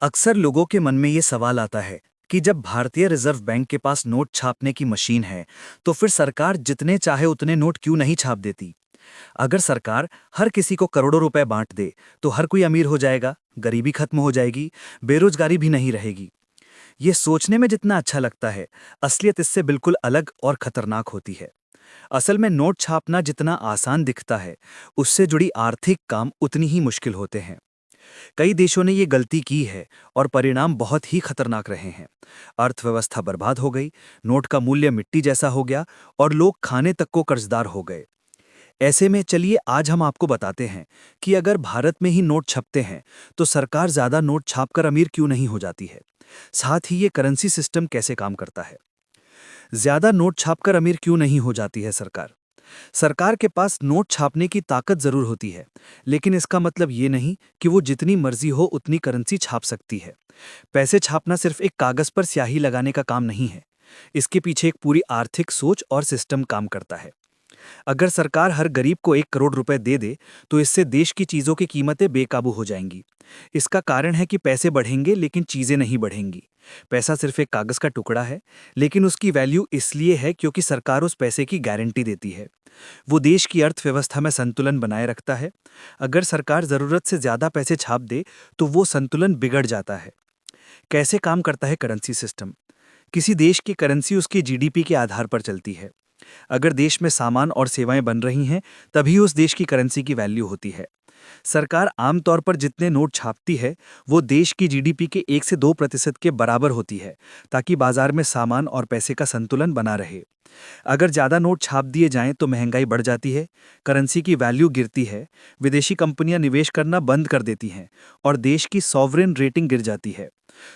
अक्सर लोगों के मन में ये सवाल आता है कि जब भारतीय रिजर्व बैंक के पास नोट छापने की मशीन है, तो फिर सरकार जितने चाहे उतने नोट क्यों नहीं छाप देती? अगर सरकार हर किसी को करोड़ों रुपए बांट दे, तो हर कोई अमीर हो जाएगा, गरीबी खत्म हो जाएगी, बेरोजगारी भी नहीं रहेगी। ये सोचने में जितना अच्छा लगता है, असलियत इससे बिल्कुल अलग और खतरनाक होती है। असल में नोट छापना जितना आसान दिखता है, उससे जुड़ी आर्थिक काम उतनी ही मुश्किल होते हैं। कई देशों ने ये गलती की है और परिणाम बहुत ही खतरनाक रहे हैं। अर्थव्यवस्था बर्बाद हो गई, नोट का मूल्य मिट्टी जैसा हो गया और लोग खाने तक को कर्जदार हो गए। ऐसे में चलिए आज हम आपको बताते हैं कि अगर भारत में ही नोट छपते हैं, तो सरकार ज्यादा नोट छापकर अमीर क्यों नहीं हो जाती है। साथ ही ये करेंसी सिस्टम कैसे काम करता है। ज्यादा नोट छापकर अमीर क्यों नहीं हो जाती है सरकार। सरकार के पास नोट छापने की ताकत जरूर होती है, लेकिन इसका मतलब ये नहीं कि वो जितनी मर्जी हो उतनी करेंसी छाप सकती है। पैसे छापना सिर्फ एक कागज पर स्याही लगाने का काम नहीं है। इसके पीछे एक पूरी आर्थिक सोच और सिस्टम काम करता है। अगर सरकार हर गरीब को 1 करोड़ रुपए दे दे, तो इससे देश की चीजों की कीमतें बेकाबू हो जाएंगी। इसका कारण है कि पैसे बढ़ेंगे लेकिन चीजें नहीं बढ़ेंगी। पैसा सिर्फ एक कागज का टुकड़ा है, लेकिन उसकी वैल्यू इसलिए है क्योंकि सरकार उस पैसे की गारंटी देती है। वो देश की अर्थव्यवस्था में संतुलन बनाए रखता है। अगर सरकार जरूरत से ज्यादा पैसे छाप दे, तो वो संतुलन बिगड़ जाता है। कैसे काम करता है करेंसी सिस्टम। किसी देश की करेंसी उसकी जीडीपी के आधार पर चलती है। अगर देश में सामान और सेवाएं बन रही हैं, तभी उस देश की करेंसी की वैल्यू होती है। सरकार आमतौर पर जितने नोट छापती है, वो देश की जीडीपी के 1 से 2% के बराबर होती है, ताकि बाजार में सामान और पैसे का संतुलन बना रहे। अगर ज्यादा नोट छाप दिए जाएं तो महंगाई बढ़ जाती है, करेंसी की वैल्यू गिरती है, विदेशी कंपनियां निवेश करना बंद कर देती हैं और देश की सॉवरेन रेटिंग गिर जाती है।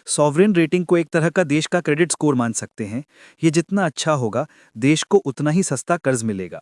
सॉवरेन रेटिंग को एक तरह का देश का क्रेडिट स्कोर मान सकते हैं। ये जितना अच्छा होगा, देश को उतना ही सस्ता कर्ज मिलेगा।